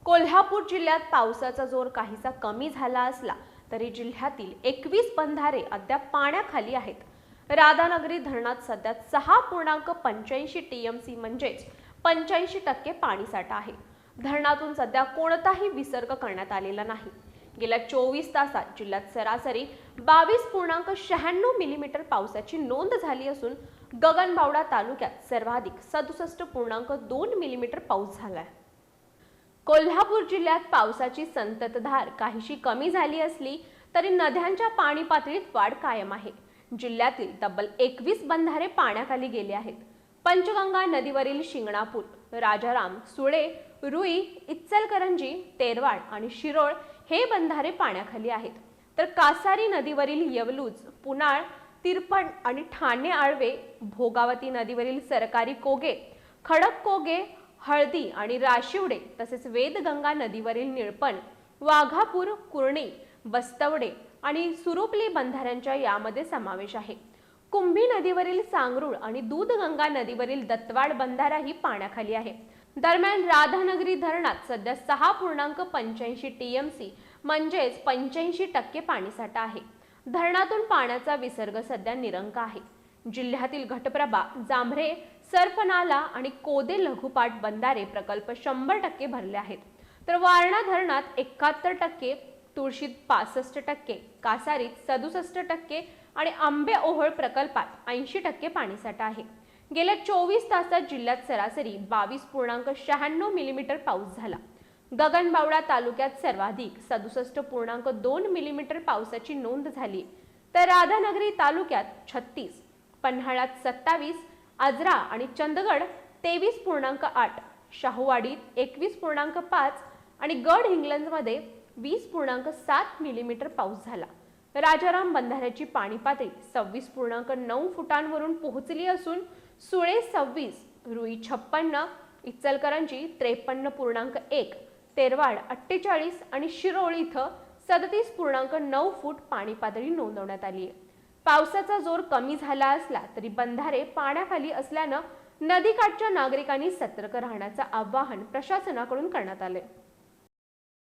कोल्हापूर जिल्ह्यात पावसाचा जोर काहीसा कमी झाला असला तरी जिल्ह्यातील 21 बंधारे अद्याप पाण्याखाली आहेत. राधानगरी धरणात सध्या 6.85 टीएमसी म्हणजेच 85% पाणीसाठा आहे. धरणातून सध्या कोणताही विसर्ग करण्यात आलेला नाही. गेल्या 24 तासात जिल्ह्यात सरासरी 22.96 मिलीमीटर पावसाची नोंद झाली असून गगनबावडा तालुक्यात सर्वाधिक 67.2 मिलीमीटर पाऊस झाला आहे. कोल्हापूर जिल्ह्यात पावसाची संततधार काहीशी कमी झाली असली तरी नद्यांच्या पाणी पातळीत वाढ कायम आहे. जिल्ह्यातील तब्बल 21 बंधारे पाण्याखाली गेले आहेत. पंचगंगा नदीवरील शिंगणापूर, राजाराम, सुळे, रुई, इचलकरंजी, तेरवाड आणि शिरोळ हे बंधारे पाण्याखाली आहेत. तर कासारी नदीवरील येवलूज, पुनाळ, तिरपण आणि ठाणे आळवे, भोगावती नदीवरील सरकारी कोगे, खडक कोगे, हळदी आणि राशिवडे तसेच वेदगंगा नदीवरील निळपण, वाघापूर, कुर्णी, बस्तवडे आणि सुरुपली बंधाऱ्यांचा यामध्ये समावेश आहे. कुंभी नदीवरील सांगरूळ आणि दूधगंगा नदीवरील दत्तवाड बंधाराही पाण्याखाली आहे. दरम्यान राधानगरी धरणात सध्या 6.85 टीएमसी म्हणजेच 85% पाणीसाठा आहे. धरणातून पाण्याचा विसर्ग सध्या निरंक आहे. जिल्ह्यातील घटप्रभा, जांभरे, सर्पनाला आणि कोदे लघुपाट बंधारे प्रकल्प 100% भरले आहेत. तर वारणा धरणात 71%, तुळशीत 65%, कासारीत 67% आणि आंबे ओहोळ प्रकल्पात 80% पाणीसाठा आहे. गेल्या 24 तासात जिल्ह्यात सरासरी 22.96 मिलीमीटर पाऊस झाला. गगनबावडा तालुक्यात सर्वाधिक 67.2 मिलीमीटर पावसाची नोंद झाली. तर राधानगरी तालुक्यात 36, पन्हाळ्यात 27, आजरा आणि चंदगड 23.8, शाहूवाडीत 21.5 आणि गड हिंग्लजमध्ये 20.7 मिलीमीटर पाऊस झाला. राजाराम बंधाऱ्याची पाणी पातळी 26.9 फुटांवरून पोहोचली असून सुळे 26, रुई 56, इचलकरंजी 53.1, तेरवाड 48 आणि शिरोळ इथं 37.9 फूट पाणी पातळी नोंदवण्यात आली आहे. पावसाचा जोर कमी झाला असला तरी बंधारे पाण्याखाली असल्यानं नदीकाठच्या नागरिकांनी सतर्क राहण्याचं आवाहन प्रशासनाकडून करण्यात आले.